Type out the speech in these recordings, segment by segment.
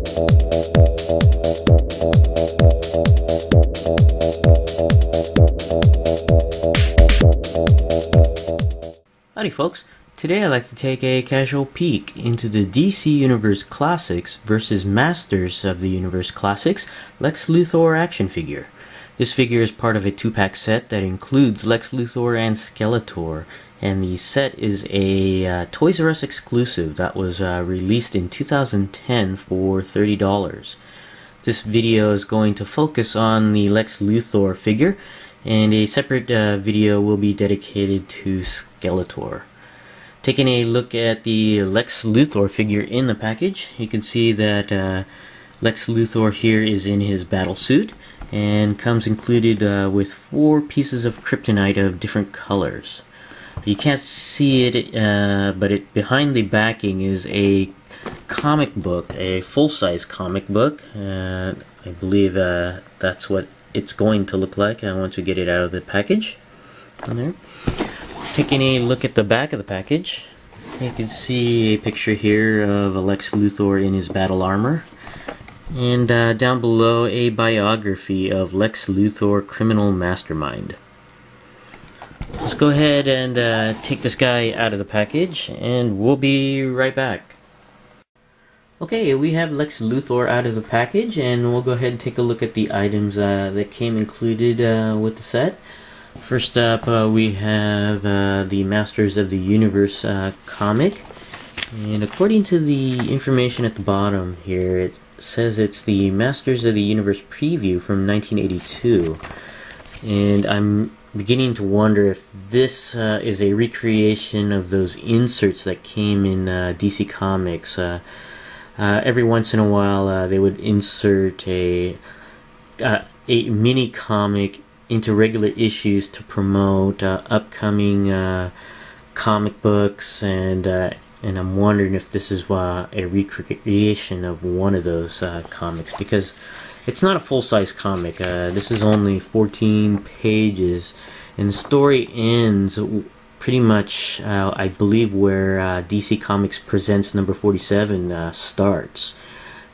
Howdy folks, today I'd like to take a casual peek into the DC Universe Classics versus Masters of the Universe Classics Lex Luthor action figure. This figure is part of a 2-pack set that includes Lex Luthor and Skeletor, and the set is a Toys R Us exclusive that was released in 2010 for $30. This video is going to focus on the Lex Luthor figure, and a separate video will be dedicated to Skeletor. Taking a look at the Lex Luthor figure in the package, you can see that Lex Luthor here is in his battle suit and comes included with 4 pieces of kryptonite of different colors. You can't see it, but behind the backing is a comic book, a full-size comic book. I believe that's what it's going to look like once we get it out of the package. On there. Taking a look at the back of the package, you can see a picture here of Lex Luthor in his battle armor, and down below a biography of Lex Luthor, Criminal Mastermind. Let's go ahead and take this guy out of the package, and we'll be right back. Okay, we have Lex Luthor out of the package, and we'll go ahead and take a look at the items that came included with the set. First up, we have the Masters of the Universe comic, and according to the information at the bottom here, it says it's the Masters of the Universe preview from 1982, and I'm beginning to wonder if this is a recreation of those inserts that came in DC Comics. Every once in a while they would insert a mini comic into regular issues to promote upcoming comic books, and I'm wondering if this is a recreation of one of those comics, because it's not a full-size comic. This is only 14 pages, and the story ends pretty much, I believe, where DC Comics Presents number 47 starts,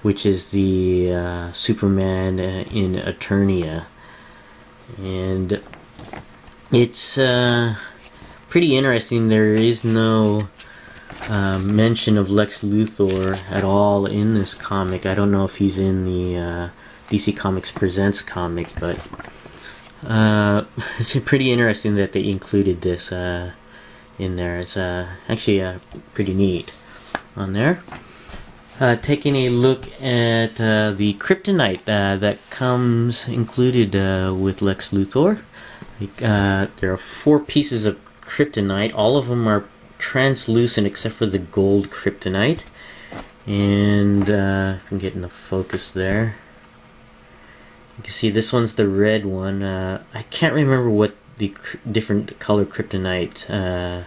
which is the Superman in Eternia. And it's pretty interesting. There is no mention of Lex Luthor at all in this comic. I don't know if he's in the DC Comics Presents comic, but it's pretty interesting that they included this in there. It's actually pretty neat on there. Taking a look at the kryptonite that comes included with Lex Luthor. There are 4 pieces of kryptonite. All of them are translucent except for the gold kryptonite. And if I'm getting the focus there, you can see this one's the red one. I can't remember what the different color kryptonite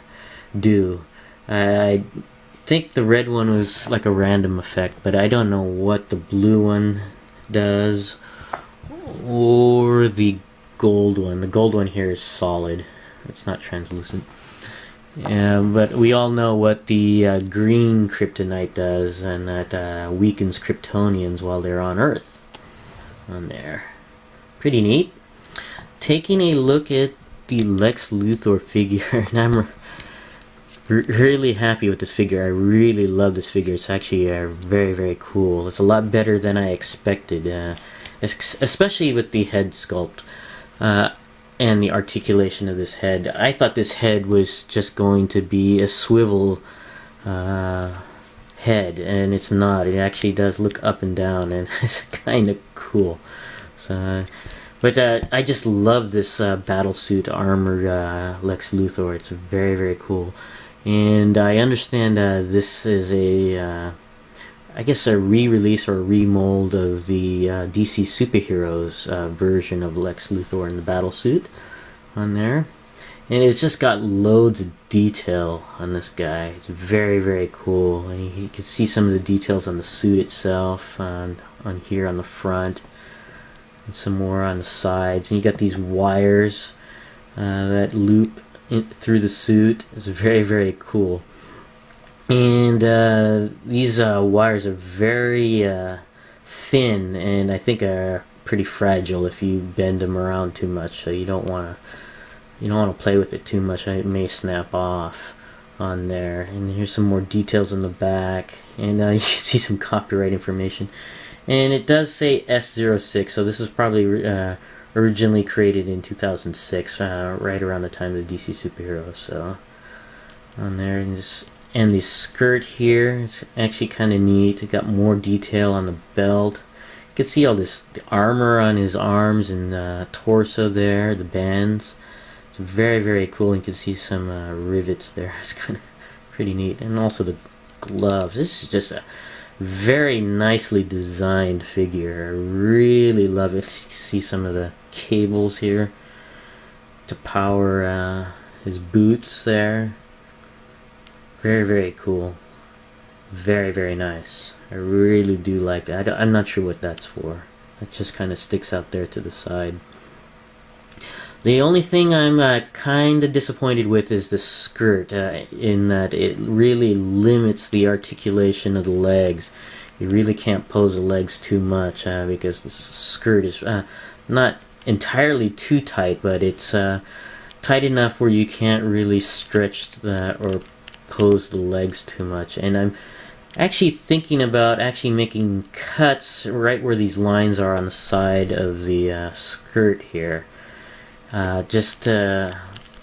do. I think the red one was like a random effect, but I don't know what the blue one does or the gold one. The gold one here is solid. It's not translucent. But we all know what the green kryptonite does, and that weakens Kryptonians while they're on Earth. On there. Pretty neat. Taking a look at the Lex Luthor figure, and I'm really happy with this figure. I really love this figure. It's actually very, very cool. It's a lot better than I expected, especially with the head sculpt and the articulation of this head. I thought this head was just going to be a swivel head, and it's not. It actually does look up and down, and it's kind of cool. So, but I just love this battlesuit armored Lex Luthor. It's very, very cool. And I understand this is I guess a re-release or a remold of the DC Superheroes version of Lex Luthor in the battlesuit on there. And it's just got loads of detail on this guy. It's very, very cool. And you can see some of the details on the suit itself, on here on the front, and some more on the sides. And you got these wires that loop through the suit. It's very, very cool. And these wires are very thin, and I think pretty fragile if you bend them around too much. So you don't want to play with it too much. It may snap off on there. And here's some more details on the back, and you can see some copyright information. And it does say S06, so this was probably originally created in 2006, right around the time of the DC superheroes. So on there, and the skirt here is actually kind of neat. It got more detail on the belt. You can see all the armor on his arms and torso there, the bands. It's very, very cool. You can see some rivets there. It's kind of pretty neat. And also the gloves. This is just a very nicely designed figure. I really love it. You can see some of the cables here to power his boots there. Very, very cool. Very, very nice. I really do like that. I'm not sure what that's for. It just kind of sticks out there to the side. The only thing I'm kind of disappointed with is the skirt, in that it really limits the articulation of the legs. You really can't pose the legs too much because the skirt is not entirely too tight, but it's tight enough where you can't really stretch or pose the legs too much. And I'm actually thinking about making cuts right where these lines are on the side of the skirt here, just to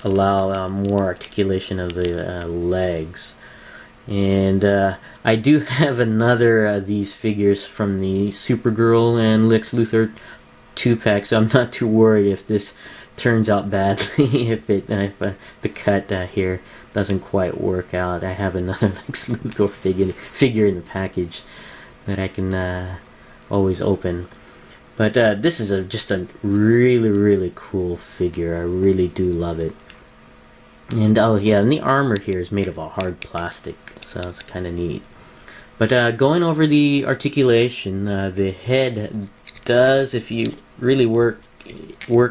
allow more articulation of the legs. And I do have another of these figures from the Supergirl and Lex Luthor 2-pack, so I'm not too worried if this turns out badly. if the cut here doesn't quite work out. I have another Lex Luthor figure in the package that I can always open. But this is just a really, really cool figure. I really do love it. And oh yeah, and the armor here is made of a hard plastic, so it's kind of neat. But going over the articulation, the head does, if you really work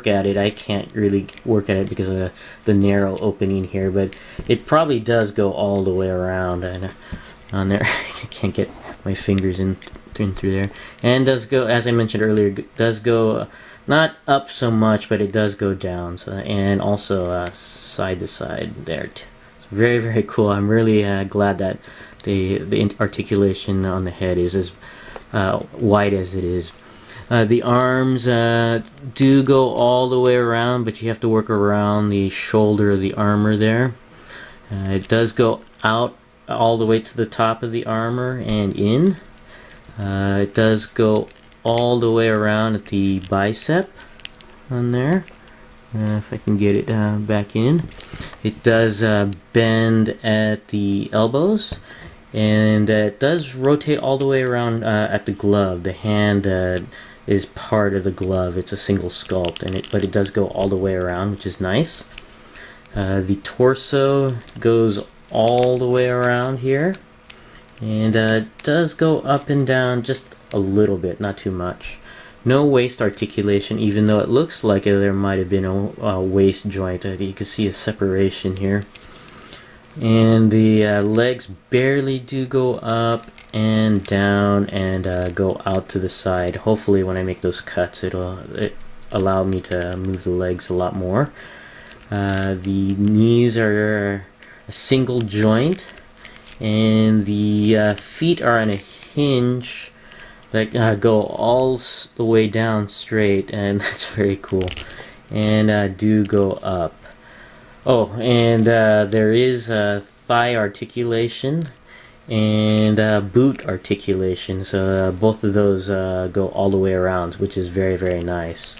at it, I can't really work at it because of the narrow opening here, but it probably does go all the way around. And on there, I can't get my fingers in through there. And does go, as I mentioned earlier, does go not up so much, but it does go down. So, and also side to side there. It's very, very cool. I'm really glad that the articulation on the head is as wide as it is. The arms do go all the way around, but you have to work around the shoulder of the armor there. It does go out all the way to the top of the armor and in. It does go all the way around at the bicep on there. If I can get it back in. It does bend at the elbows, and it does rotate all the way around at the glove. The hand is part of the glove. It's a single sculpt, but it does go all the way around, which is nice. The torso goes all the way around here, and it does go up and down just a little bit, not too much. No waist articulation, even though it looks like there might have been a waist joint. You can see a separation here. And the legs barely do go up and down and go out to the side. Hopefully when I make those cuts it allow me to move the legs a lot more. The knees are a single joint, and the feet are on a hinge that go all the way down straight, and that's very cool. And do go up. Oh, and there is thigh articulation and boot articulation, so both of those go all the way around, which is very, very nice.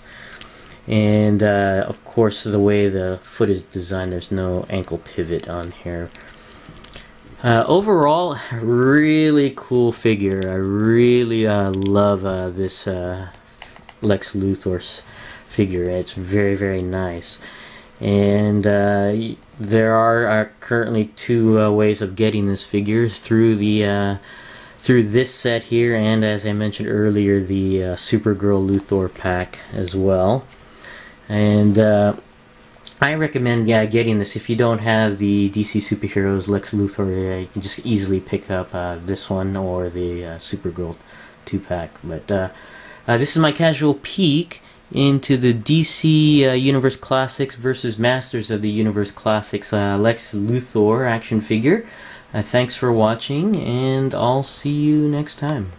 And of course, the way the foot is designed, there's no ankle pivot on here. Overall, really cool figure. I really love this Lex Luthor's figure. It's very, very nice. And there are currently two ways of getting this figure, through this set here, and as I mentioned earlier, the Supergirl Luthor pack as well. And I recommend getting this. If you don't have the DC superheroes Lex Luthor, you can just easily pick up this one or the Supergirl 2-pack. But this is my casual peek into the DC Universe Classics versus Masters of the Universe Classics Lex Luthor action figure. Thanks for watching, and I'll see you next time.